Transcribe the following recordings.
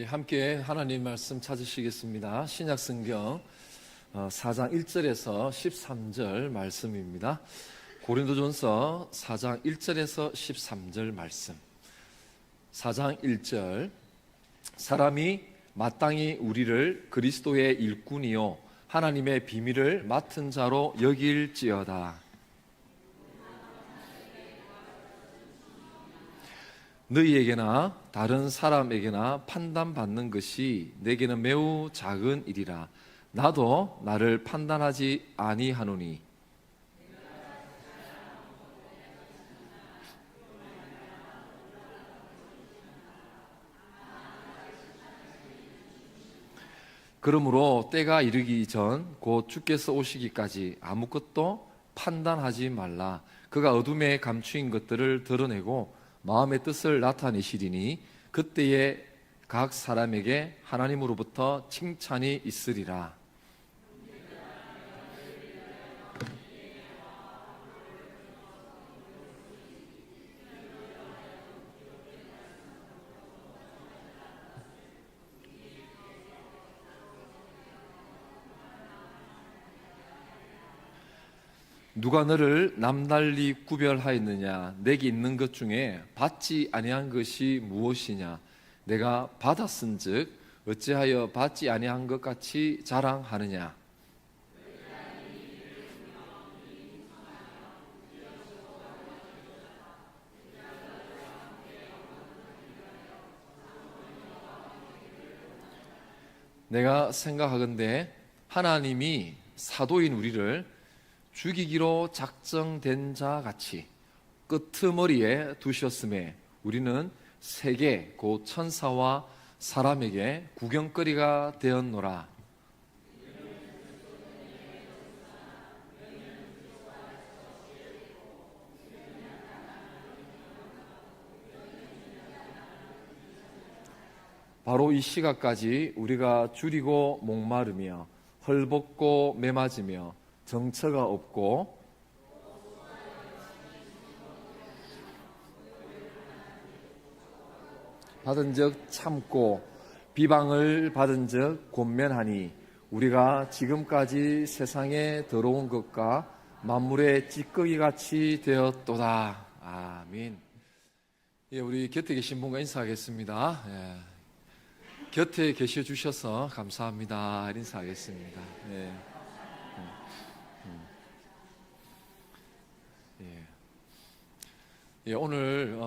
함께 하나님 말씀 찾으시겠습니다. 신약성경 4장 1절에서 13절 말씀입니다. 고린도전서 4장 1절에서 13절 말씀. 4장 1절. 사람이 마땅히 우리를 그리스도의 일꾼이요 하나님의 비밀을 맡은 자로 여길지어다. 너희에게나 다른 사람에게나 판단받는 것이 내게는 매우 작은 일이라. 나도 나를 판단하지 아니하노니. 그러므로 때가 이르기 전 곧 주께서 오시기까지 아무것도 판단하지 말라. 그가 어둠에 감추인 것들을 드러내고 마음의 뜻을 나타내시리니 그때에 각 사람에게 하나님으로부터 칭찬이 있으리라. 누가 너를 남달리 구별하였느냐? 내게 있는 것 중에 받지 아니한 것이 무엇이냐? 내가 받았은즉 어찌하여 받지 아니한 것 같이 자랑하느냐? 내가 생각하건대 하나님이 사도인 우리를 죽이기로 작정된 자 같이 끄트머리에 두셨음에 우리는 세계 곧 천사와 사람에게 구경거리가 되었노라. 바로 이 시각까지 우리가 줄이고 목마르며 헐벗고 매맞으며 정처가 없고 받은 적 참고 비방을 받은 적 권면하니 우리가 지금까지 세상에 들어온 것과 만물의 찌꺼기 같이 되었도다. 아멘. 예, 우리 곁에 계신 분과 인사하겠습니다. 예. 곁에 계셔 주셔서 감사합니다. 인사하겠습니다. 예. 예, 오늘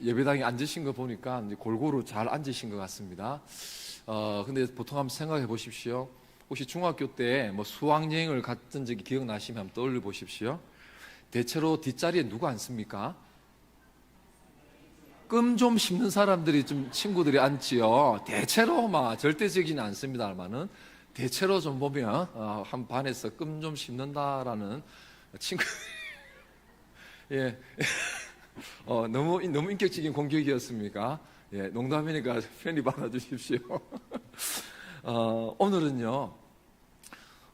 예배당에 앉으신 거 보니까 이제 골고루 잘 앉으신 것 같습니다. 근데 보통 한번 생각해 보십시오. 혹시 중학교 때 뭐 수학여행을 갔던 적이 기억나시면 한번 떠올려 보십시오. 대체로 뒷자리에 누가 앉습니까? 끔 좀 씹는 사람들이 좀 친구들이 앉지요. 대체로 막 절대적이진 않습니다만은 대체로 좀 보면 한 반에서 끔 좀 씹는다라는 친구. 예. 너무 인격적인 공격이었습니까? 예, 농담이니까 편히 받아주십시오. 오늘은요,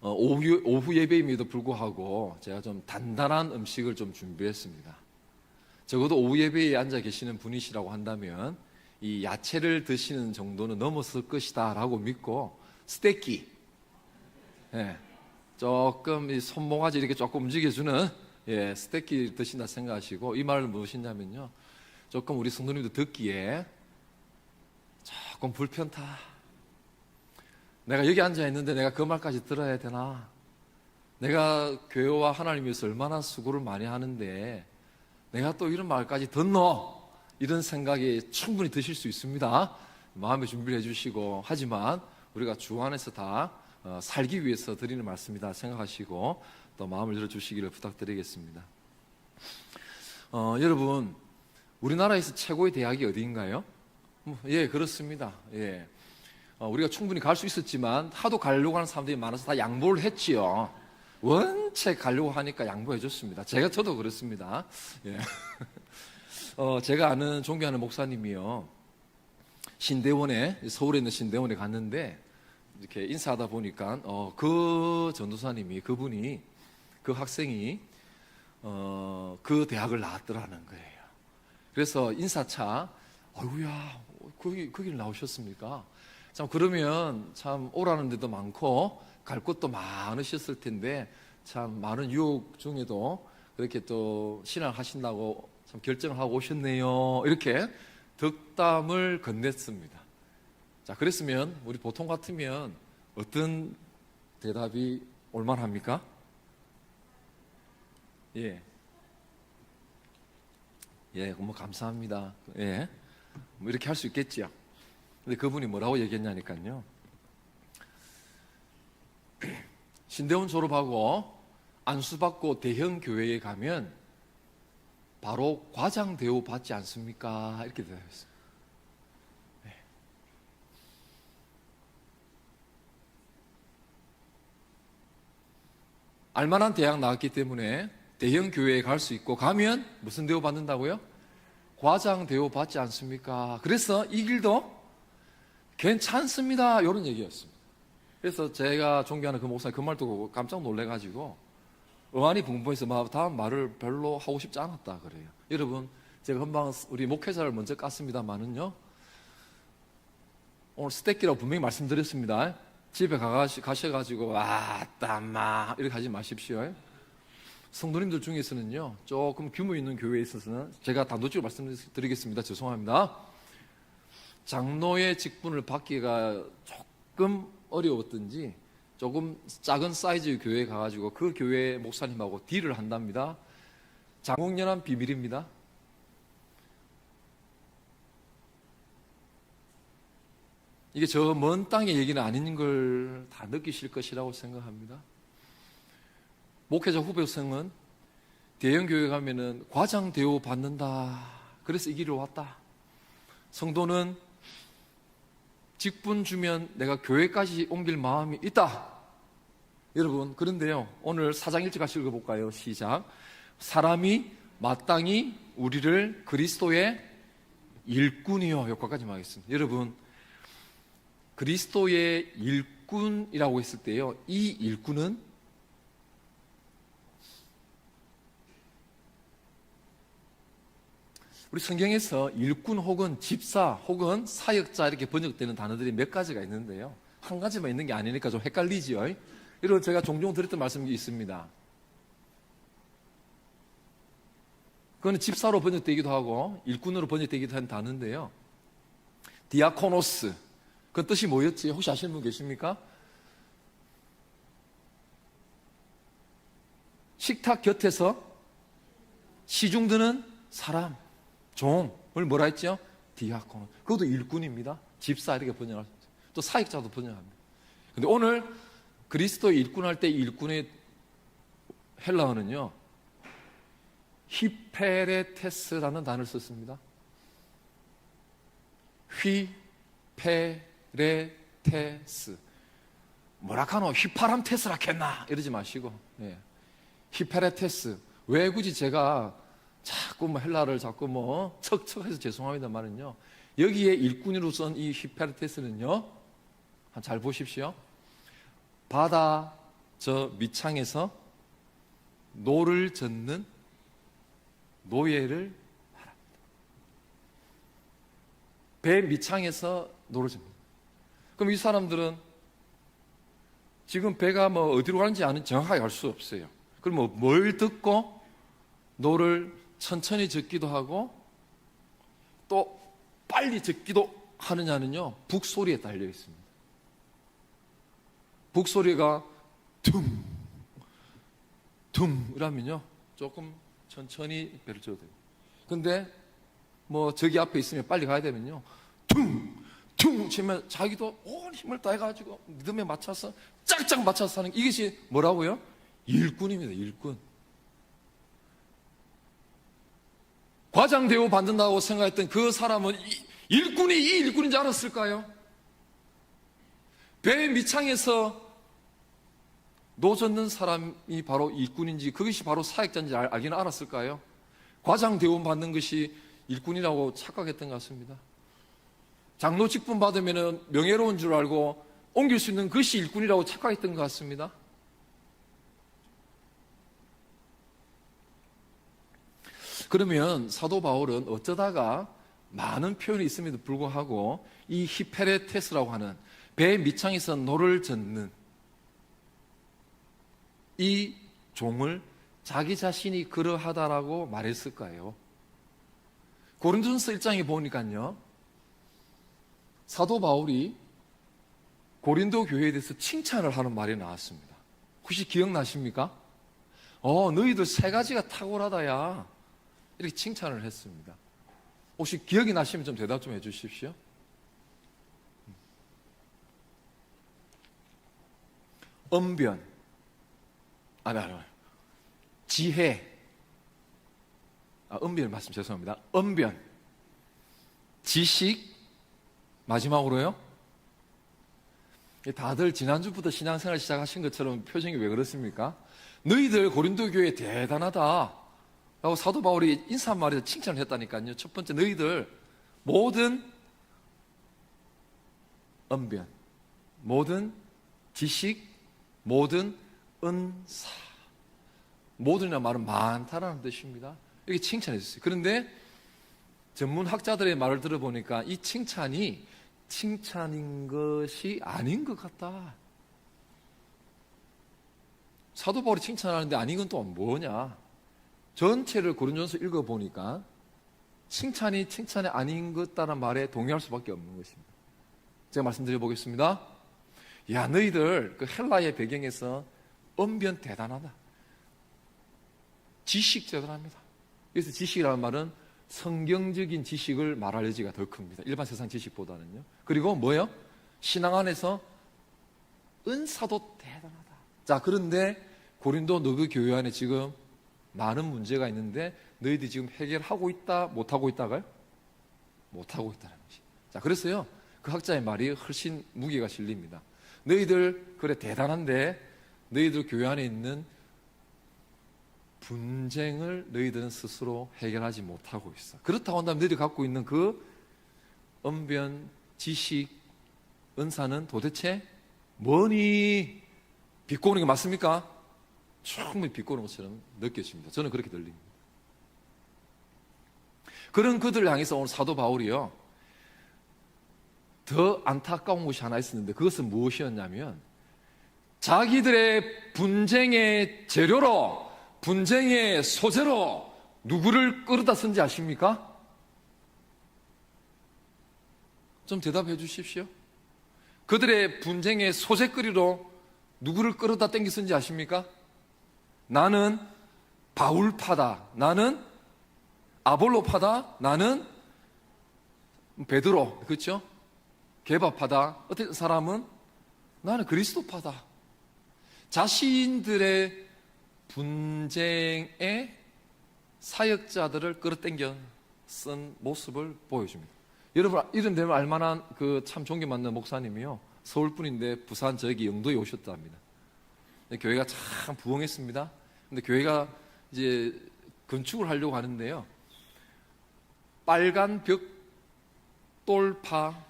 오후 예배임에도 불구하고 제가 좀 단단한 음식을 좀 준비했습니다. 적어도 오후 예배에 앉아 계시는 분이시라고 한다면 이 야채를 드시는 정도는 넘었을 것이다 라고 믿고 스테이키, 예, 조금 이 손모가지 이렇게 조금 움직여주는 예, 스테이키 드신다 생각하시고 이 말을 무엇이냐면요, 조금 우리 성도님도 듣기에 조금 불편타. 내가 여기 앉아 있는데 내가 그 말까지 들어야 되나? 내가 교회와 하나님 위해서 얼마나 수고를 많이 하는데 내가 또 이런 말까지 듣노? 이런 생각이 충분히 드실 수 있습니다. 마음의 준비를 해주시고, 하지만 우리가 주 안에서 다 살기 위해서 드리는 말씀이다 생각하시고 또 마음을 열어주시기를 부탁드리겠습니다. 여러분, 우리나라에서 최고의 대학이 어디인가요? 예, 그렇습니다. 예, 우리가 충분히 갈 수 있었지만 하도 가려고 하는 사람들이 많아서 다 양보를 했지요. 원체 가려고 하니까 양보해줬습니다. 저도 그렇습니다. 예. 제가 아는 존경하는 목사님이요, 신대원에, 서울에 있는 신대원에 갔는데 이렇게 인사하다 보니까 그 전도사님이, 그분이, 그 학생이 그 대학을 나왔더라는 거예요. 그래서 인사차, 어이구야, 거길 나오셨습니까? 참, 그러면 참 오라는 데도 많고 갈 곳도 많으셨을 텐데 참 많은 유혹 중에도 그렇게 또 신앙하신다고 참 결정을 하고 오셨네요. 이렇게 덕담을 건넸습니다. 자, 그랬으면 우리 보통 같으면 어떤 대답이 올만합니까? 예. 예, 뭐 감사합니다. 예. 뭐 이렇게 할 수 있겠지요. 근데 그분이 뭐라고 얘기했냐니까요. 신대원 졸업하고 안수받고 대형 교회에 가면 바로 과장 대우 받지 않습니까? 이렇게 대답했어요. 네. 알만한 대학 나왔기 때문에 대형 교회에 갈 수 있고 가면 무슨 대우 받는다고요? 과장 대우 받지 않습니까? 그래서 이 길도 괜찮습니다. 이런 얘기였습니다. 그래서 제가 존경하는 그 목사님 그 말 듣고 깜짝 놀래가지고 어안이 붕붕해서 다음 말을 별로 하고 싶지 않았다 그래요. 여러분, 제가 금방 우리 목회자를 먼저 깠습니다만은요, 오늘 스테이크라고 분명히 말씀드렸습니다. 집에 가셔가지고 땀마 이렇게 하지 마십시오. 성도님들 중에서는요, 조금 규모 있는 교회에 있어서는 제가 단도직으로 말씀드리겠습니다. 죄송합니다. 장로의 직분을 받기가 조금 어려웠든지 조금 작은 사이즈의 교회에 가가지고 그 교회 목사님하고 딜을 한답니다. 장국연한 비밀입니다. 이게 저 먼 땅의 얘기는 아닌 걸 다 느끼실 것이라고 생각합니다. 목회자 후배생은 대형 교회 가면은 과장 대우 받는다. 그래서 이 길을 왔다. 성도는 직분 주면 내가 교회까지 옮길 마음이 있다. 여러분, 그런데요, 오늘 4장 1절 같이 읽어볼까요? 시작. 사람이 마땅히 우리를 그리스도의 일꾼이요. 여기까지만 하겠습니다. 여러분, 그리스도의 일꾼이라고 했을 때요, 이 일꾼은 우리 성경에서 일꾼 혹은 집사 혹은 사역자 이렇게 번역되는 단어들이 몇 가지가 있는데요, 한 가지만 있는 게 아니니까 좀 헷갈리지요. 이런 제가 종종 드렸던 말씀이 있습니다. 그거는 집사로 번역되기도 하고 일꾼으로 번역되기도 한 단어인데요, 디아코노스, 그 뜻이 뭐였지? 혹시 아시는 분 계십니까? 식탁 곁에서 시중 드는 사람, 종을 뭐라 했죠? 디아코노. 그것도 일꾼입니다. 집사 이렇게 번역할 수 있어요. 또 사역자도 번역합니다. 근데 오늘 그리스도의 일꾼할 때 일꾼의 헬라어는요, 히페레테스라는 단어를 썼습니다. 히페레테스. 뭐라카노 휘파람테스라겠나 이러지 마시고, 예. 히페레테스. 왜 굳이 제가 자꾸 헬라를 자꾸 척척해서 죄송합니다만은요, 여기에 일꾼으로 쓴 이 히페레테스는요, 잘 보십시오. 바다 저 밑창에서 노를 젓는 노예를 말합니다. 배 밑창에서 노를 젓습니다. 그럼 이 사람들은 지금 배가 어디로 가는지 정확하게 알 수 없어요. 그럼 뭘 듣고 노를 천천히 젓기도 하고 또 빨리 젓기도 하느냐는요, 북소리에 달려 있습니다. 북소리가 퉁, 퉁 이라면요, 조금 천천히 배를 젓어도 돼요. 근데 저기 앞에 있으면 빨리 가야 되면요, 퉁, 퉁 치면 자기도 온 힘을 다해가지고 리듬에 맞춰서 짝짝 맞춰서 하는, 이것이 뭐라고요? 일꾼입니다. 일꾼. 과장 대우 받는다고 생각했던 그 사람은 일꾼이 이 일꾼인 줄 알았을까요? 배 밑창에서 노 젓는 사람이 바로 일꾼인지, 그것이 바로 사역자인지 알기는 알았을까요? 과장 대우 받는 것이 일꾼이라고 착각했던 것 같습니다. 장로 직분 받으면 명예로운 줄 알고 옮길 수 있는 것이 일꾼이라고 착각했던 것 같습니다. 그러면 사도 바울은 어쩌다가 많은 표현이 있음에도 불구하고 이 히페레테스라고 하는 배 밑창에서 노를 젓는 이 종을 자기 자신이 그러하다라고 말했을까요? 고린도전서 1장에 보니까요, 사도 바울이 고린도 교회에 대해서 칭찬을 하는 말이 나왔습니다. 혹시 기억나십니까? 너희들 세 가지가 탁월하다야, 이렇게 칭찬을 했습니다. 혹시 기억이 나시면 좀 대답 좀 해주십시오. 언변, 지혜, 언변 말씀 죄송합니다. 언변, 지식, 마지막으로요. 다들 지난주부터 신앙생활 시작하신 것처럼 표정이 왜 그렇습니까? 너희들 고린도 교회 대단하다 라고 사도 바울이 인사말에서 칭찬을 했다니까요. 첫 번째, 너희들 모든 언변, 모든 지식, 모든 은사, 모든이라는 말은 많다라는 뜻입니다. 이렇게 칭찬했어요. 그런데 전문 학자들의 말을 들어보니까 이 칭찬이 칭찬인 것이 아닌 것 같다. 사도 바울이 칭찬하는데 아닌 건 또 뭐냐? 전체를 고린도전서 읽어보니까 칭찬이 아닌 것 같다는 말에 동의할 수밖에 없는 것입니다. 제가 말씀드려보겠습니다. 야, 너희들 그 헬라의 배경에서 언변 대단하다. 지식 대단합니다. 그래서 지식이라는 말은 성경적인 지식을 말할 여지가 더 큽니다. 일반 세상 지식보다는요. 그리고 뭐예요? 신앙 안에서 은사도 대단하다. 자, 그런데 고린도 너그 교회 안에 지금 많은 문제가 있는데 너희들이 지금 해결하고 있다, 못하고 있다가요? 못하고 있다는 것이. 자, 그래서요, 그 학자의 말이 훨씬 무게가 실립니다. 너희들 그래 대단한데 너희들 교회 안에 있는 분쟁을 너희들은 스스로 해결하지 못하고 있어. 그렇다고 한다면 너희들이 갖고 있는 그 언변, 지식, 은사는 도대체 뭐니? 비꼬는 게 맞습니까? 충분히 비꼬는 것처럼 느껴집니다. 저는 그렇게 들립니다. 그런 그들을 향해서 오늘 사도 바울이요, 더 안타까운 것이 하나 있었는데 그것은 무엇이었냐면 자기들의 분쟁의 재료로, 분쟁의 소재로 누구를 끌어다 쓴지 아십니까? 좀 대답해 주십시오. 그들의 분쟁의 소재거리로 누구를 끌어다 땡겨 쓴지 아십니까? 나는 바울파다, 나는 아볼로파다, 나는 베드로, 그렇죠? 게바파다. 어떤 사람은 나는 그리스도파다. 자신들의 분쟁의 사역자들을 끌어당겨 쓴 모습을 보여줍니다. 여러분, 이름 되면 알만한 그 참 존경받는 목사님이요, 서울 분인데 부산 저기 영도에 오셨답니다. 교회가 참 부흥했습니다. 근데 교회가 이제 건축을 하려고 하는데요, 빨간 벽돌파,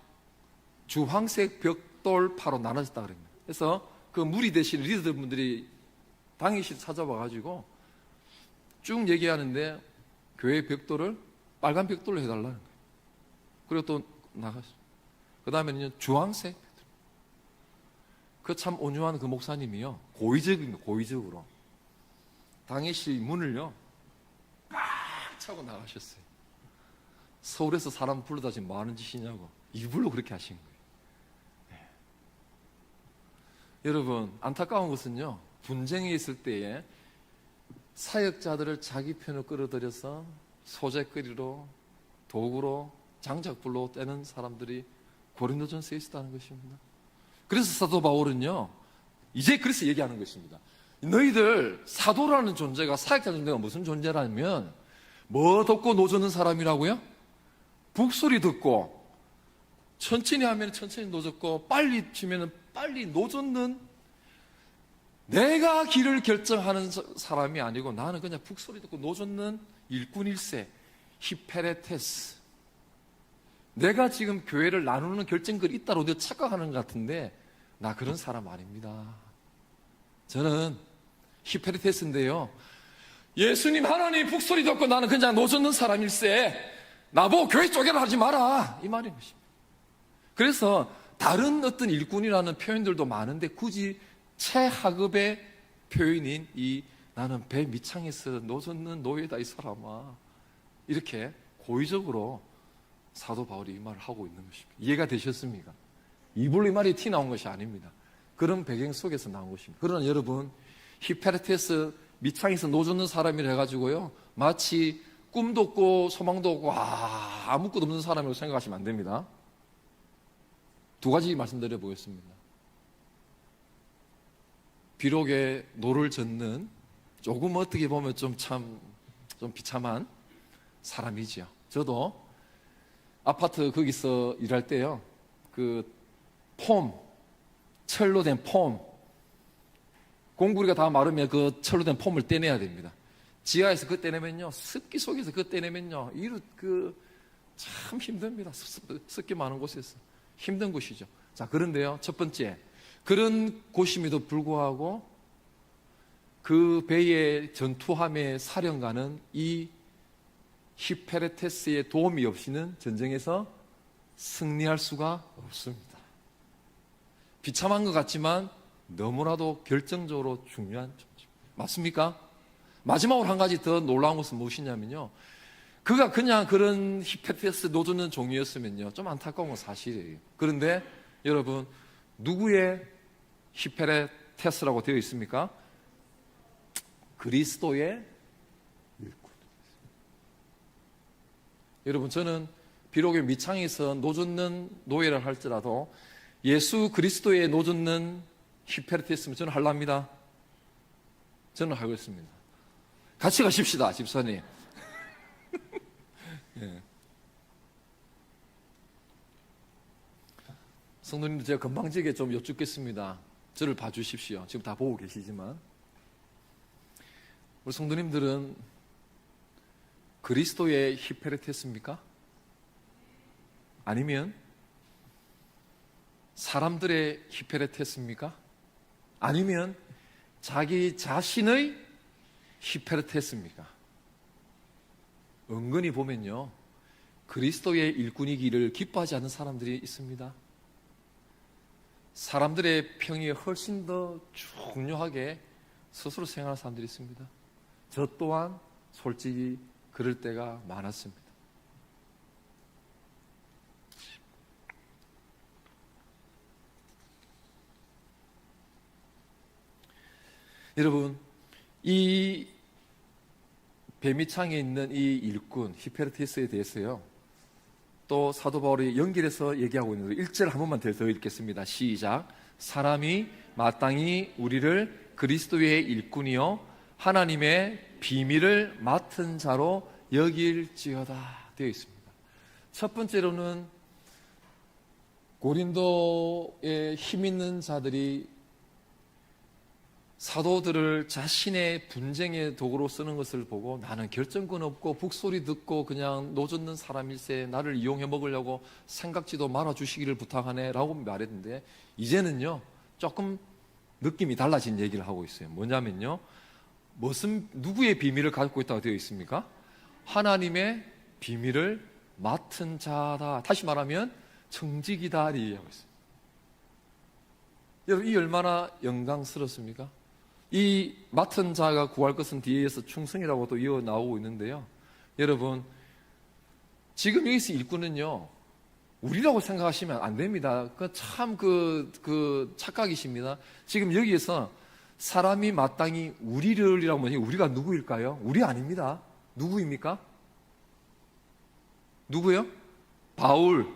주황색 벽돌파로 나눠졌다 그럽니다. 그래서 그 무리 되신 리더분들이 당일실 찾아와가지고 쭉 얘기하는데 교회 벽돌을 빨간 벽돌로 해달라는 거예요. 그리고 또 나갔어요. 그 다음에는 주황색. 그 참 온유한 그 목사님이요, 고의적으로 당일실 문을요 빡 차고 나가셨어요. 서울에서 사람 불러다 지금 뭐 하는 짓이냐고 일부러 그렇게 하신 거예요. 네. 여러분, 안타까운 것은요, 분쟁이 있을 때에 사역자들을 자기 편으로 끌어들여서 소재거리로, 도구로, 장작불로 떼는 사람들이 고린도전서에 있었다는 것입니다. 그래서 사도 바울은요, 이제 그래서 얘기하는 것입니다. 너희들 사도라는 존재가, 사역자 존재가 무슨 존재라면 뭐 듣고 노젓는 사람이라고요? 북소리 듣고, 천천히 하면 천천히 노젓고, 빨리 치면 빨리 노젓는, 내가 길을 결정하는 사람이 아니고 나는 그냥 북소리 듣고 노젓는 일꾼일세, 히페레테스. 내가 지금 교회를 나누는 결정글이 있다고 내가 착각하는 것 같은데 나 그런 사람 아닙니다. 저는 히페레테스인데요, 예수님 하나님 북소리 듣고 나는 그냥 노젓는 사람일세, 나보고 교회 쪼개라 하지 마라, 이 말인 것입니다. 그래서 다른 어떤 일꾼이라는 표현들도 많은데 굳이 최하급의 표현인 이 나는 배 밑창에서 노젓는 노예다 이 사람아, 이렇게 고의적으로 사도 바울이 이 말을 하고 있는 것입니다. 이해가 되셨습니까? 입으로 이 말이 티 나온 것이 아닙니다. 그런 배경 속에서 나온 것입니다. 그러나 여러분, 히페레테스 밑창에서 노젓는 사람이라 해가지고요, 마치 꿈도 없고 소망도 없고 아무것도 없는 사람이라고 생각하시면 안 됩니다. 두 가지 말씀드려 보겠습니다. 비록의 노를 젓는 조금 어떻게 보면 좀 비참한 사람이지요. 저도 아파트 거기서 일할 때요, 철로 된 폼, 공구리가 다 마르면 그 철로 된 폼을 떼내야 됩니다. 지하에서 그거 떼내면요, 습기 속에서 그거 떼내면요, 참 힘듭니다. 습기 많은 곳에서. 힘든 곳이죠. 자, 그런데요, 첫 번째, 그런 곳임에도 불구하고 그 배의 전투함의 사령관은 이 히페레테스의 도움이 없이는 전쟁에서 승리할 수가 없습니다. 비참한 것 같지만 너무나도 결정적으로 중요한 존재입니다. 맞습니까? 마지막으로 한 가지 더 놀라운 것은 무엇이냐면요, 그가 그냥 그런 히페레테스 노젓는 종이었으면요, 좀 안타까운 건 사실이에요. 그런데 여러분, 누구의 히페레테스라고 되어 있습니까? 그리스도의 일꾼. 여러분, 저는 비록 밑창에서 노젓는 노예를 할지라도 예수 그리스도의 노젓는 히페레테스면 저는 할랍니다. 저는 하겠습니다. 같이 가십시다, 집사님. 예. 성도님들, 제가 건방지게 좀 여쭙겠습니다. 저를 봐주십시오. 지금 다 보고 계시지만 우리 성도님들은 그리스도의 히페레테스입니까? 아니면 사람들의 히페레테스입니까? 아니면 자기 자신의 히페레테스입니까? 은근히 보면요, 그리스도의 일꾼이기를 기뻐하지 않는 사람들이 있습니다. 사람들의 평이 훨씬 더 중요하게 스스로 생각하는 사람들이 있습니다. 저 또한 솔직히 그럴 때가 많았습니다. 여러분, 이 배밑창에 있는 이 일꾼 히페레테스에 대해서요, 또 사도 바울이 연결해서 얘기하고 있는 1절 한 번만 더 읽겠습니다. 시작. 사람이 마땅히 우리를 그리스도의 일꾼이요 하나님의 비밀을 맡은 자로 여길지어다 되어 있습니다. 첫 번째로는 고린도에 힘 있는 자들이 사도들을 자신의 분쟁의 도구로 쓰는 것을 보고 나는 결정권 없고 북소리 듣고 그냥 노젓는 사람일세, 나를 이용해 먹으려고 생각지도 말아주시기를 부탁하네 라고 말했는데, 이제는요 조금 느낌이 달라진 얘기를 하고 있어요. 뭐냐면요, 누구의 비밀을 갖고 있다고 되어 있습니까? 하나님의 비밀을 맡은 자다. 다시 말하면 청직이다 이 얘기하고 있어요. 여러분, 이 얼마나 영광스럽습니까? 이 맡은 자가 구할 것은 뒤에서 충성이라고 또 이어 나오고 있는데요, 여러분, 지금 여기서 일꾼은요 우리라고 생각하시면 안 됩니다. 참 착각이십니다. 지금 여기에서 사람이 마땅히 우리를이라고 하니 우리가 누구일까요? 우리 아닙니다. 누구입니까? 누구요? 바울,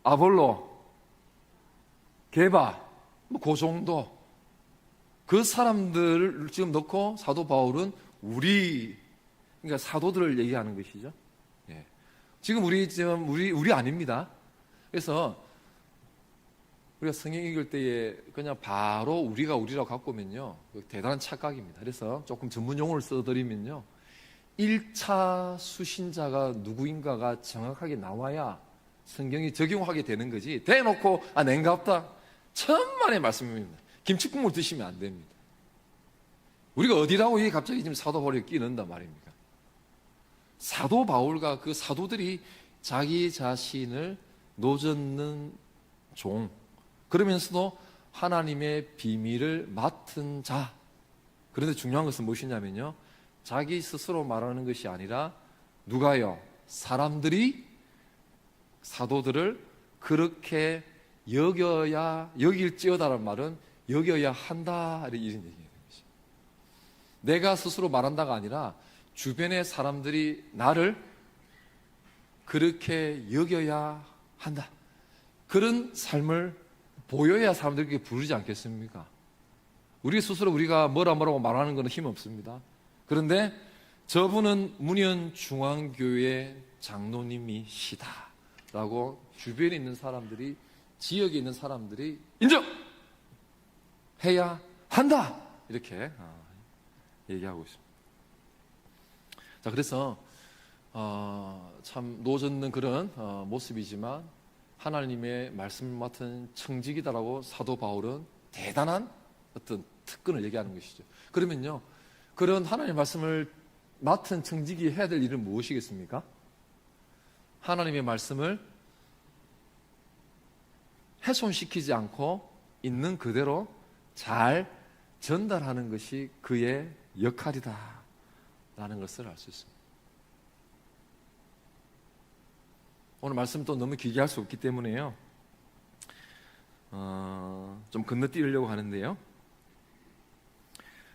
아볼로, 게바, 그 정도. 그 사람들을 지금 넣고 사도 바울은 그러니까 사도들을 얘기하는 것이죠. 예. 지금 우리 아닙니다. 그래서 우리가 성경 읽을 때에 그냥 바로 우리라고 갖고 오면요, 대단한 착각입니다. 그래서 조금 전문 용어를 써드리면요, 1차 수신자가 누구인가가 정확하게 나와야 성경이 적용하게 되는 거지, 대놓고 냉갑다, 천만의 말씀입니다. 김치국물 드시면 안 됩니다. 우리가 어디라고 이게 갑자기 지금 사도 바울이 끼는단 말입니까? 사도 바울과 그 사도들이 자기 자신을 노젓는 종, 그러면서도 하나님의 비밀을 맡은 자. 그런데 중요한 것은 무엇이냐면요, 자기 스스로 말하는 것이 아니라 누가요? 사람들이 사도들을 그렇게 여길지어다라는 말은 여겨야 한다, 이런 얘기예요. 내가 스스로 말한다가 아니라 주변의 사람들이 나를 그렇게 여겨야 한다, 그런 삶을 보여야 사람들에게 부르지 않겠습니까? 우리 스스로 우리가 뭐라고 말하는 것은 힘없습니다. 그런데 저분은 문현중앙교회 장로님이시다 라고 주변에 있는 사람들이, 지역에 있는 사람들이 인정해야 한다, 이렇게 얘기하고 있습니다. 자, 그래서 참 노젓는 그런 모습이지만 하나님의 말씀을 맡은 청직이다라고 사도 바울은 대단한 어떤 특권을 얘기하는 것이죠. 그러면요, 그런 하나님의 말씀을 맡은 청직이 해야 될 일은 무엇이겠습니까? 하나님의 말씀을 훼손시키지 않고 있는 그대로 잘 전달하는 것이 그의 역할이다 라는 것을 알 수 있습니다. 오늘 말씀 또 너무 길게 할 수 없기 때문에요, 좀 건너뛰려고 하는데요,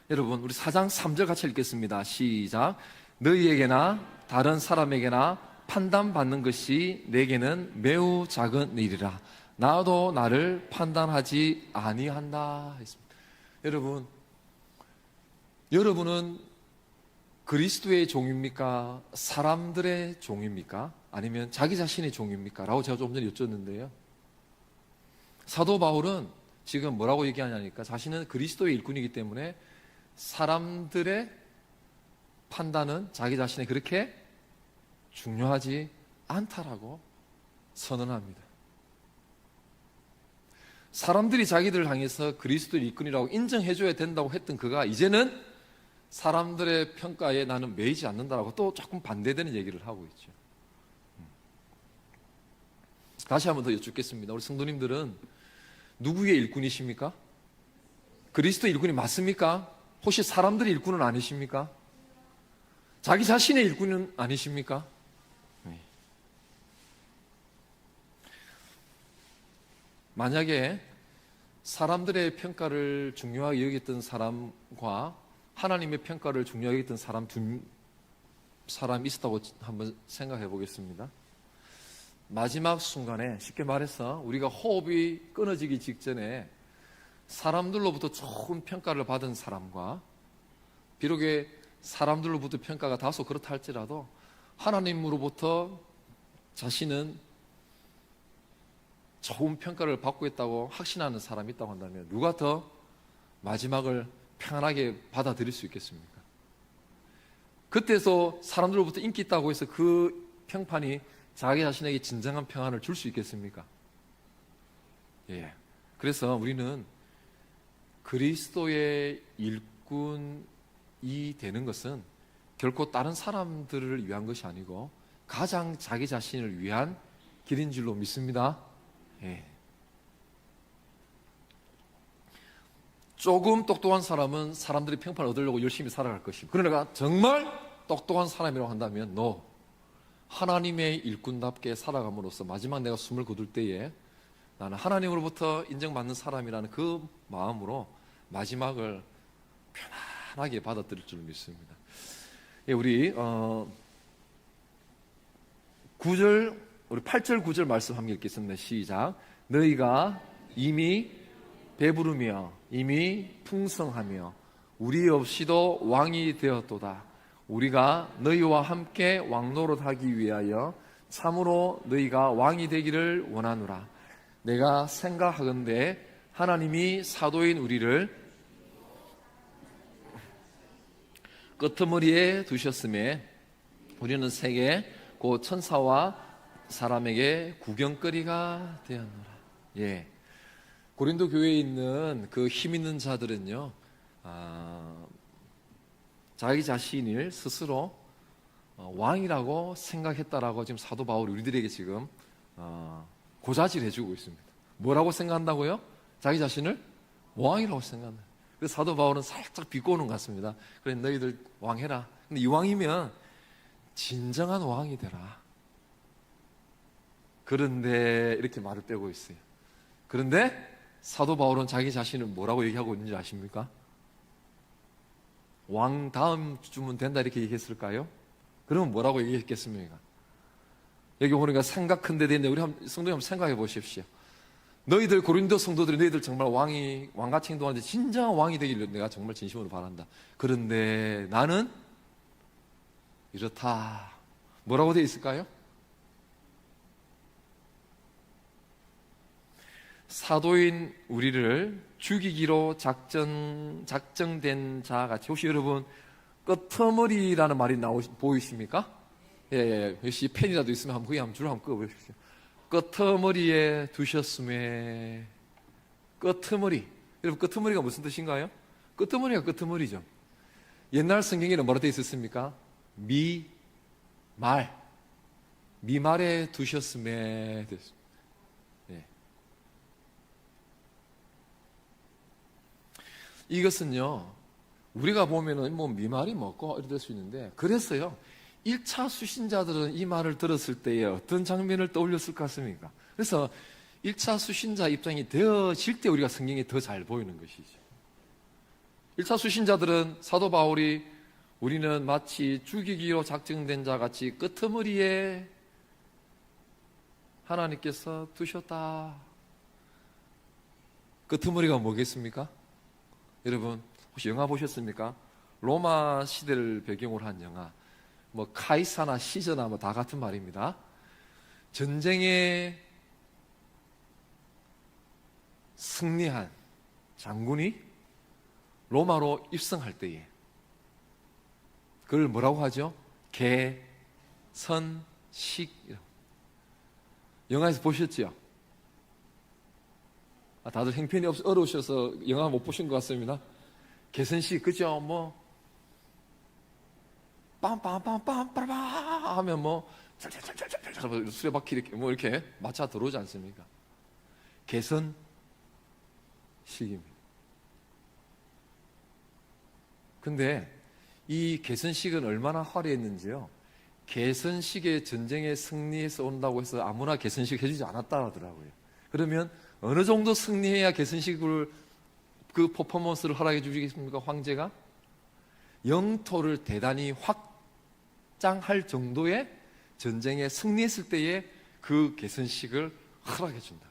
여러분 우리 4장 3절 같이 읽겠습니다. 시작. 너희에게나 다른 사람에게나 판단받는 것이 내게는 매우 작은 일이라 나도 나를 판단하지 아니한다 했습니다. 여러분은 그리스도의 종입니까? 사람들의 종입니까? 아니면 자기 자신의 종입니까? 라고 제가 조금 전에 여쭈었는데요, 사도 바울은 지금 뭐라고 얘기하냐니까, 자신은 그리스도의 일꾼이기 때문에 사람들의 판단은 자기 자신에 그렇게 중요하지 않다라고 선언합니다. 사람들이 자기들을 향해서 그리스도의 일꾼이라고 인정해줘야 된다고 했던 그가 이제는 사람들의 평가에 나는 매이지 않는다라고 또 조금 반대되는 얘기를 하고 있죠. 다시 한번 더 여쭙겠습니다. 우리 성도님들은 누구의 일꾼이십니까? 그리스도의 일꾼이 맞습니까? 혹시 사람들의 일꾼은 아니십니까? 자기 자신의 일꾼은 아니십니까? 네. 만약에 사람들의 평가를 중요하게 여겼던 사람과 하나님의 평가를 중요하게 여겼던 사람 두 사람이 있었다고 한번 생각해 보겠습니다. 마지막 순간에, 쉽게 말해서 우리가 호흡이 끊어지기 직전에 사람들로부터 좋은 평가를 받은 사람과, 비록 사람들로부터 평가가 다소 그렇다 할지라도 하나님으로부터 자신은 좋은 평가를 받고 있다고 확신하는 사람이 있다고 한다면 누가 더 마지막을 평안하게 받아들일 수 있겠습니까? 그때서 사람들로부터 인기 있다고 해서 그 평판이 자기 자신에게 진정한 평안을 줄 수 있겠습니까? 예. 그래서 우리는 그리스도의 일꾼이 되는 것은 결코 다른 사람들을 위한 것이 아니고 가장 자기 자신을 위한 길인 줄로 믿습니다. 예. 조금 똑똑한 사람은 사람들이 평판을 얻으려고 열심히 살아갈 것이고, 그러나 정말 똑똑한 사람이라고 한다면 너 하나님의 일꾼답게 살아감으로써 마지막 내가 숨을 거둘 때에 나는 하나님으로부터 인정받는 사람이라는 그 마음으로 마지막을 편안하게 받아들일 줄 믿습니다. 예, 우리 9절, 우리 8절 9절 말씀 함께 읽겠습니다. 시작. 너희가 이미 배부르며 이미 풍성하며 우리 없이도 왕이 되었도다. 우리가 너희와 함께 왕노릇하기 위하여 참으로 너희가 왕이 되기를 원하노라. 내가 생각하건대 하나님이 사도인 우리를 끄트머리에 두셨음에 우리는 세계 곧 천사와 사람에게 구경거리가 되었노라. 예. 고린도 교회에 있는 그 힘 있는 자들은요, 자기 자신을 스스로 왕이라고 생각했다라고 지금 사도 바울이 우리들에게 지금 고자질해 주고 있습니다. 뭐라고 생각한다고요? 자기 자신을 왕이라고 생각한다. 그래서 사도 바울은 살짝 비꼬는 것 같습니다. 그래 너희들 왕해라. 근데 이왕이면 진정한 왕이 되라. 그런데 이렇게 말을 빼고 있어요. 그런데 사도 바울은 자기 자신을 뭐라고 얘기하고 있는지 아십니까? 왕 다음 주면 된다 이렇게 얘기했을까요? 그러면 뭐라고 얘기했겠습니까? 여기 보니까 생각 큰 데 되는데 우리 성도님 한번 생각해 보십시오. 너희들 고린도 성도들이 너희들 정말 왕같이 행동하는데 진정한 왕이 되기를 내가 정말 진심으로 바란다. 그런데 나는 이렇다. 뭐라고 되어 있을까요? 사도인 우리를 죽이기로 작정된 자 같이. 혹시 여러분 끄트머리라는 말이 보이십니까? 예. 역시 펜이라도 있으면 거기 줄 한번 끄보십시오. 끄트머리에 두셨음에. 끄트머리. 여러분 끄트머리가 무슨 뜻인가요? 끄트머리가 끄트머리죠. 옛날 성경에는 뭐라 되어 있었습니까? 미말에 두셨음에 됐습니다. 예. 이것은요, 우리가 보면은 뭐 미말이 뭐고 이렇게 될 수 있는데, 그랬어요. 1차 수신자들은 이 말을 들었을 때에 어떤 장면을 떠올렸을 것 같습니까? 그래서 1차 수신자 입장이 되어질 때 우리가 성경이 더 잘 보이는 것이죠. 1차 수신자들은 사도 바울이 우리는 마치 죽이기로 작정된 자 같이 끄트머리에 하나님께서 두셨다. 끄트머리가 뭐겠습니까? 여러분 혹시 영화 보셨습니까? 로마 시대를 배경으로 한 영화, 뭐 카이사나 시저나 뭐 다 같은 말입니다. 전쟁에 승리한 장군이 로마로 입성할 때에 그걸 뭐라고 하죠? 개선식. 영화에서 보셨죠? 다들 형편이 어려우셔서 영화 못 보신 것 같습니다. 개선식, 그죠? 뭐 빰빰빰빰빰빰 하면 뭐 찰찰찰찰찰 수레바퀴 이렇게 뭐 이렇게 마차 들어오지 않습니까? 개선식입니다. 근데 이 개선식은 얼마나 화려했는지요. 개선식의 전쟁에 승리해서 온다고 해서 아무나 개선식 해주지 않았다 하더라고요. 그러면 어느 정도 승리해야 개선식을 그 퍼포먼스를 허락해 주시겠습니까? 황제가 영토를 대단히 확장할 정도의 전쟁에 승리했을 때에 그 개선식을 허락해 준다.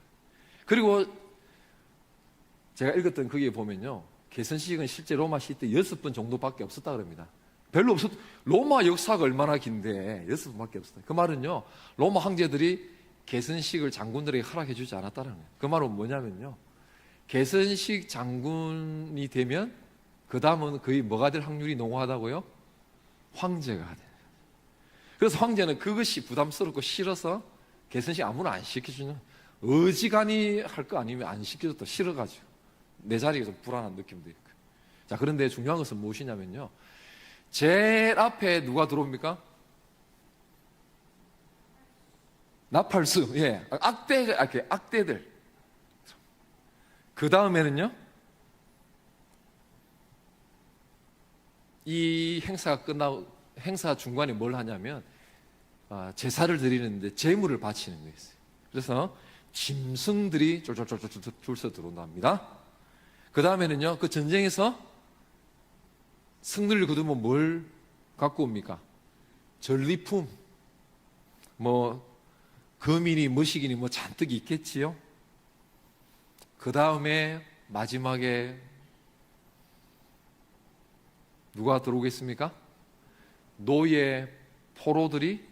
그리고 제가 읽었던 거기에 보면요, 개선식은 실제 로마 시대 6번 정도밖에 없었다 그럽니다. 별로 없었. 로마 역사가 얼마나 긴데 6번밖에 없었다. 그 말은요, 로마 황제들이 개선식을 장군들에게 허락해 주지 않았다는 거예요. 그 말은 뭐냐면요, 개선식 장군이 되면 그 다음은 거의 뭐가 될 확률이 농후하다고요? 황제가 돼요. 그래서 황제는 그것이 부담스럽고 싫어서 개선식 아무나 안 시켜주는, 어지간히 할 거 아니면 안 시켜줬다, 싫어가지고 내 자리가 좀 불안한 느낌도 있고. 자, 그런데 중요한 것은 무엇이냐면요, 제일 앞에 누가 들어옵니까? 나팔수, 예, 악대들. 그 다음에는요, 이 행사가 끝나고 행사 중간에 뭘 하냐면 제사를 드리는데 제물을 바치는 게 있어요. 그래서 짐승들이 쫄쫄쫄쫄 줄서 들어온답니다. 그 다음에는요, 그 전쟁에서 승리를 거두면 뭘 갖고 옵니까? 전리품, 뭐 금이니 머시기니 뭐 잔뜩 있겠지요. 그 다음에 마지막에 누가 들어오겠습니까? 노예 포로들이,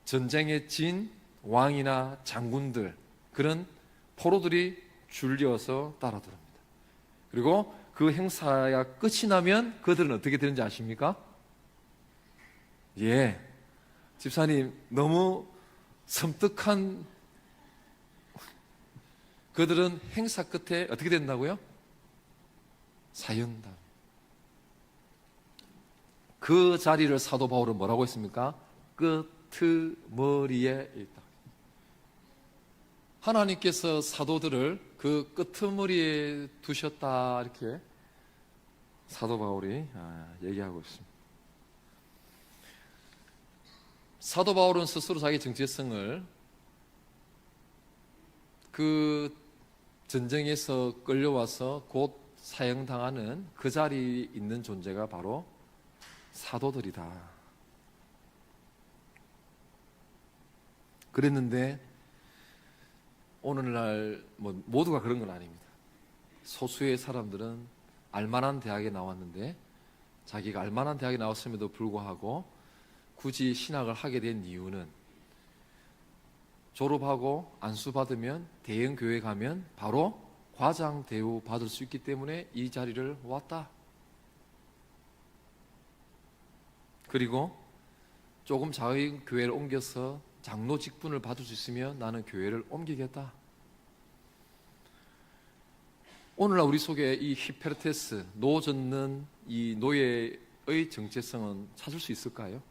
전쟁에 진 왕이나 장군들, 그런 포로들이 줄리어서 따라 들어옵니다. 그리고 그 행사가 끝이 나면 그들은 어떻게 되는지 아십니까? 예, 집사님 너무 섬뜩한, 그들은 행사 끝에 어떻게 된다고요? 사형당. 그 자리를 사도 바울은 뭐라고 했습니까? 끄트머리에 있다. 하나님께서 사도들을 그 끄트머리에 두셨다, 이렇게 사도 바울이 얘기하고 있습니다. 사도 바울은 스스로 자기 정체성을 그 전쟁에서 끌려와서 곧 사형당하는 그 자리에 있는 존재가 바로 사도들이다. 그랬는데 오늘날 모두가 그런 건 아닙니다. 소수의 사람들은 알만한 대학에 나왔는데 자기가 알만한 대학에 나왔음에도 불구하고 굳이 신학을 하게 된 이유는 졸업하고 안수받으면 대형 교회 가면 바로 과장 대우 받을 수 있기 때문에 이 자리를 왔다. 그리고 조금 작은 교회를 옮겨서 장로 직분을 받을 수 있으면 나는 교회를 옮기겠다. 오늘날 우리 속에 이 히페르테스, 노 젓는 이 노예의 정체성은 찾을 수 있을까요?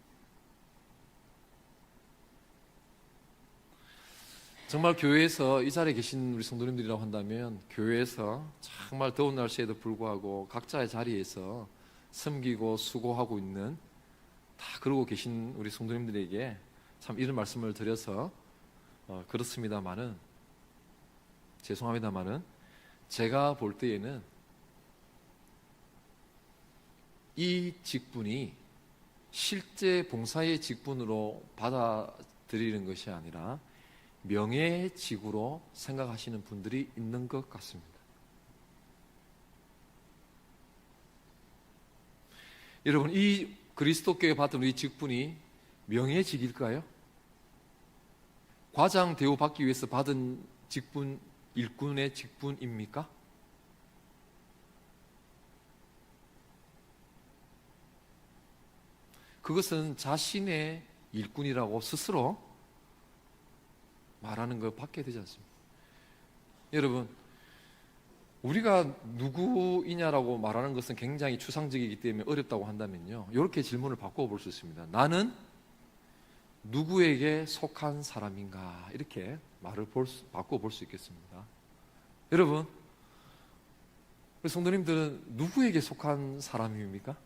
정말 교회에서 이 자리에 계신 우리 성도님들이라고 한다면 교회에서 정말 더운 날씨에도 불구하고 각자의 자리에서 섬기고 수고하고 있는 다 그러고 계신 우리 성도님들에게 참 이런 말씀을 드려서 그렇습니다마는 죄송합니다마는 제가 볼 때에는 이 직분이 실제 봉사의 직분으로 받아들이는 것이 아니라 명예의 직으로 생각하시는 분들이 있는 것 같습니다. 여러분, 이 그리스도교회 받은 이 직분이 명예의 직일까요? 과장 대우 받기 위해서 받은 직분, 일꾼의 직분입니까? 그것은 자신의 일꾼이라고 스스로 말하는 것밖에 되지 않습니다. 여러분, 우리가 누구이냐라고 말하는 것은 굉장히 추상적이기 때문에 어렵다고 한다면요, 이렇게 질문을 바꿔볼 수 있습니다. 나는 누구에게 속한 사람인가? 이렇게 말을 바꿔볼 수 있겠습니다. 여러분, 우리 성도님들은 누구에게 속한 사람입니까?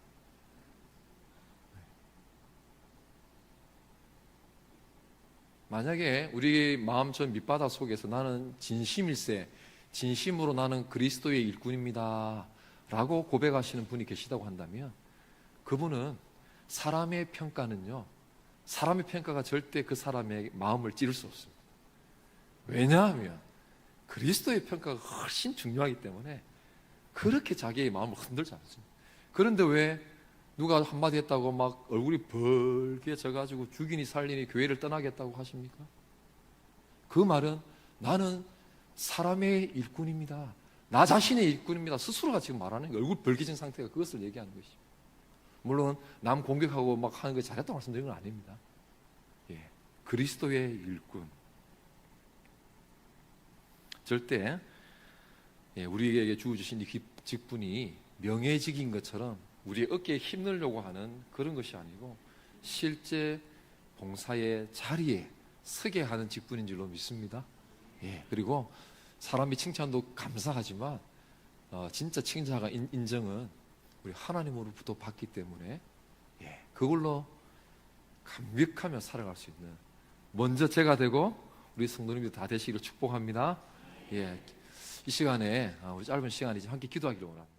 만약에 우리 마음 저 밑바닥 속에서 나는 진심일세, 진심으로 나는 그리스도의 일꾼입니다 라고 고백하시는 분이 계시다고 한다면 그분은 사람의 평가는요, 사람의 평가가 절대 그 사람의 마음을 찌를 수 없습니다. 왜냐하면 그리스도의 평가가 훨씬 중요하기 때문에 그렇게 자기의 마음을 흔들지 않습니다. 그런데 왜 누가 한마디 했다고 막 얼굴이 벌게져가지고 죽이니 살리니 교회를 떠나겠다고 하십니까? 그 말은 나는 사람의 일꾼입니다, 나 자신의 일꾼입니다, 스스로가 지금 말하는 거예요. 얼굴 벌게진 상태가 그것을 얘기하는 것이죠. 물론 남 공격하고 막 하는 거 잘했다고 말씀드리는 건 아닙니다. 예, 그리스도의 일꾼. 절대 우리에게 주어주신 이 직분이 명예직인 것처럼 우리의 어깨에 힘내려고 하는 그런 것이 아니고 실제 봉사의 자리에 서게 하는 직분인 줄로 믿습니다. 예, 그리고 사람이 칭찬도 감사하지만 진짜 칭찬과 인정은 우리 하나님으로부터 받기 때문에 그걸로 감격하며 살아갈 수 있는 먼저 제가 되고 우리 성도님들 다 되시기를 축복합니다. 이 시간에 우리 짧은 시간이지만 함께 기도하기를 원합니다.